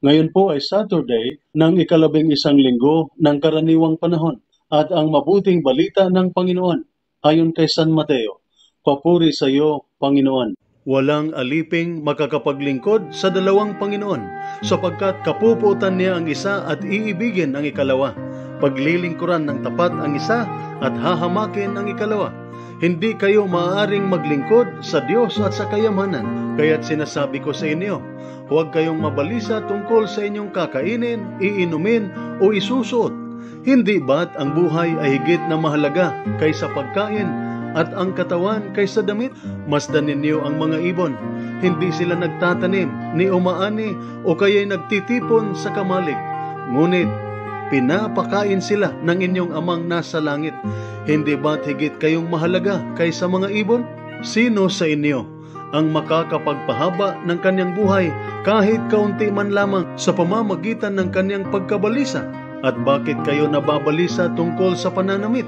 Ngayon po ay Saturday ng ika-11 linggo ng karaniwang panahon at ang mabuting balita ng Panginoon ayon kay San Mateo. Papuri sa iyo, Panginoon. Walang aliping makakapaglingkod sa dalawang Panginoon, sapagkat kapuputan niya ang isa at iibigin ang ikalawa. Paglilingkuran ng tapat ang isa at hahamakin ang ikalawa. Hindi kayo maaaring maglingkod sa Diyos at sa kayamanan. Kaya't sinasabi ko sa inyo, huwag kayong mabalisa tungkol sa inyong kakainin, iinumin o isusuot. Hindi ba't ang buhay ay higit na mahalaga kaysa pagkain at ang katawan kaysa damit? Masdan ninyo ang mga ibon. Hindi sila nagtatanim, ni umaani o kaya'y nagtitipon sa kamalig. Ngunit pinapakain sila ng inyong amang nasa langit. Hindi ba't higit kayong mahalaga kaysa mga ibon? Sino sa inyo ang makakapagpahaba ng kanyang buhay kahit kaunti man lamang sa pamamagitan ng kanyang pagkabalisa? At bakit kayo nababalisa tungkol sa pananamit?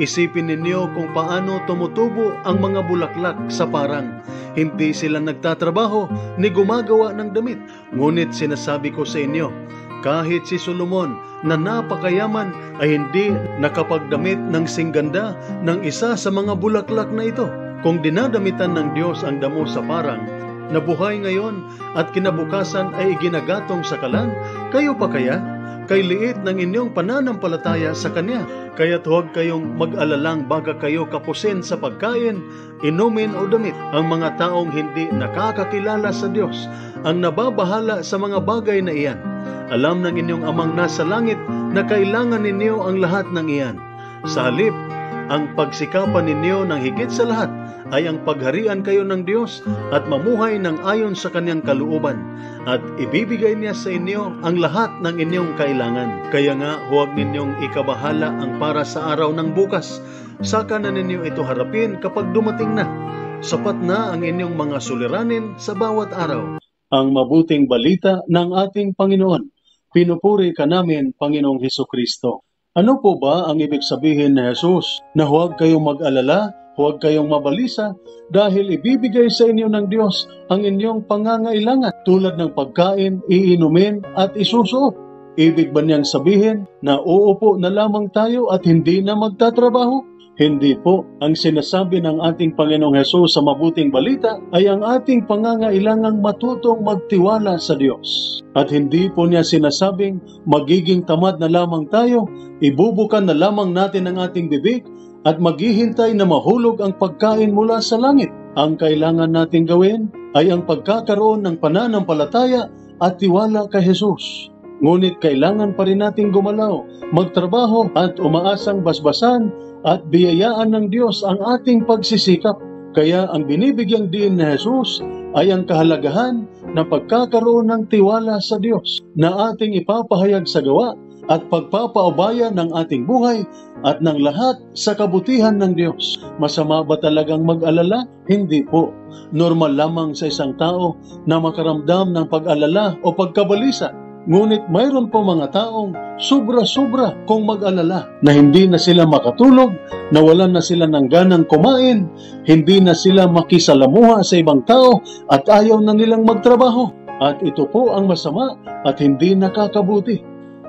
Isipin ninyo kung paano tumutubo ang mga bulaklak sa parang. Hindi sila nagtatrabaho ni gumagawa ng damit. Ngunit sinasabi ko sa inyo, kahit si Solomon na napakayaman ay hindi nakapagdamit ng singganda ng isa sa mga bulaklak na ito. Kung dinadamitan ng Diyos ang damo sa parang, na buhay ngayon at kinabukasan ay ginagatong sa kalan, kayo pa kaya? Kay liit ng inyong pananampalataya sa Kanya. Kaya't huwag kayong mag-alalang baga kayo kapusin sa pagkain, inumin o damit. Ang mga taong hindi nakakakilala sa Diyos ang nababahala sa mga bagay na iyan. Alam ng inyong amang nasa langit na kailangan ninyo ang lahat ng iyan. Sa halip, ang pagsikapan ninyo ng higit sa lahat ay ang pagharian kayo ng Diyos at mamuhay ng ayon sa Kanyang kalooban, at ibibigay niya sa inyo ang lahat ng inyong kailangan. Kaya nga huwag ninyong ikabahala ang para sa araw ng bukas. Saka na ninyo ito harapin kapag dumating na. Sapat na ang inyong mga suliranin sa bawat araw. Ang mabuting balita ng ating Panginoon. Pinupuri ka namin, Panginoong Hesukristo. Ano po ba ang ibig sabihin ni Jesus na huwag kayong mag-alala, huwag kayong mabalisa, dahil ibibigay sa inyo ng Diyos ang inyong pangangailangan tulad ng pagkain, iinumin at isusuot? Ibig ba niyang sabihin na uupo na lamang tayo at hindi na magtatrabaho? Hindi po. Ang sinasabi ng ating Panginoong Hesus sa mabuting balita ay ang ating pangangailangang matutong magtiwala sa Diyos. At hindi po niya sinasabing magiging tamad na lamang tayo, ibubukan na lamang natin ang ating bibig at maghihintay na mahulog ang pagkain mula sa langit. Ang kailangan nating gawin ay ang pagkakaroon ng pananampalataya at tiwala kay Jesus. Ngunit kailangan pa rin nating gumalaw, magtrabaho at umaasang basbasan at biyayaan ng Diyos ang ating pagsisikap. Kaya ang binibigyang diin ni Jesus ay ang kahalagahan ng pagkakaroon ng tiwala sa Diyos na ating ipapahayag sa gawa at pagpapaubaya ng ating buhay at ng lahat sa kabutihan ng Diyos. Masama ba talagang mag-alala? Hindi po. Normal lamang sa isang tao na makaramdam ng pag-alala o pagkabalisa. Ngunit mayroon po mga taong sobra-sobra kung mag-alala na hindi na sila makatulog, nawalan na sila ng ganang kumain, hindi na sila makisalamuha sa ibang tao at ayaw na nilang magtrabaho. At ito po ang masama at hindi nakakabuti.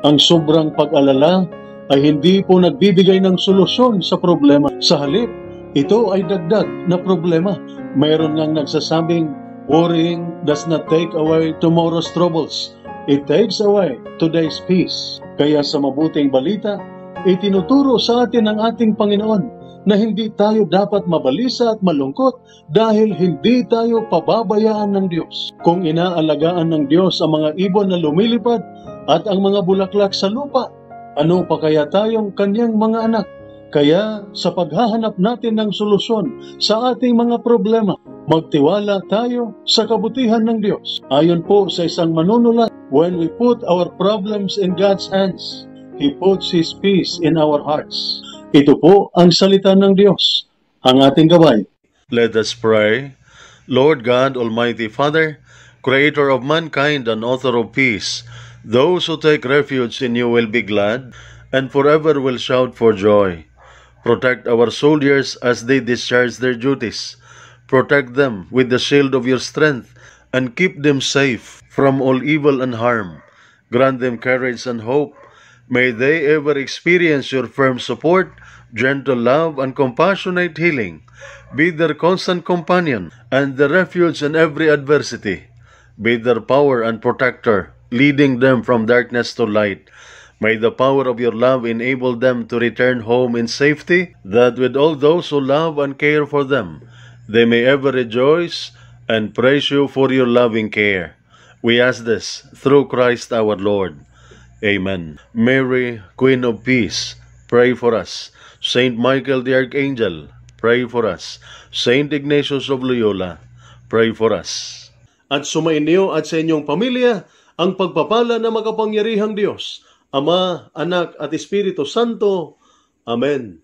Ang sobrang pag-alala ay hindi po nagbibigay ng solusyon sa problema. Sa halip, ito ay dagdag na problema. Mayroon ngang nagsasabing, worrying does not take away tomorrow's troubles. It takes away today's peace. Kaya sa mabuting balita, itinuturo sa atin ng ating Panginoon na hindi tayo dapat mabalisa at malungkot dahil hindi tayo pababayaan ng Diyos. Kung inaalagaan ng Diyos ang mga ibon na lumilipad at ang mga bulaklak sa lupa, ano pa kaya tayong Kanyang mga anak? Kaya sa paghahanap natin ng solusyon sa ating mga problema, magtiwala tayo sa kabutihan ng Diyos. Ayon po sa isang manunulat, when we put our problems in God's hands, He puts His peace in our hearts. Ito po ang salita ng Diyos, ang ating gabay. Let us pray. Lord God, Almighty Father, Creator of mankind and author of peace, those who take refuge in you will be glad and forever will shout for joy. Protect our soldiers as they discharge their duties. Protect them with the shield of your strength and keep them safe from all evil and harm. Grant them courage and hope. May they ever experience your firm support, gentle love, and compassionate healing. Be their constant companion and the refuge in every adversity. Be their power and protector, leading them from darkness to light. May the power of your love enable them to return home in safety, that with all those who love and care for them, they may ever rejoice and praise you for your loving care. We ask this through Christ our Lord. Amen. Mary, Queen of Peace, pray for us. Saint Michael the Archangel, pray for us. Saint Ignatius of Loyola, pray for us. At sumainyo at sa inyong pamilya ang pagpapala na makapangyarihang Diyos, Ama, Anak at Espiritu Santo. Amen.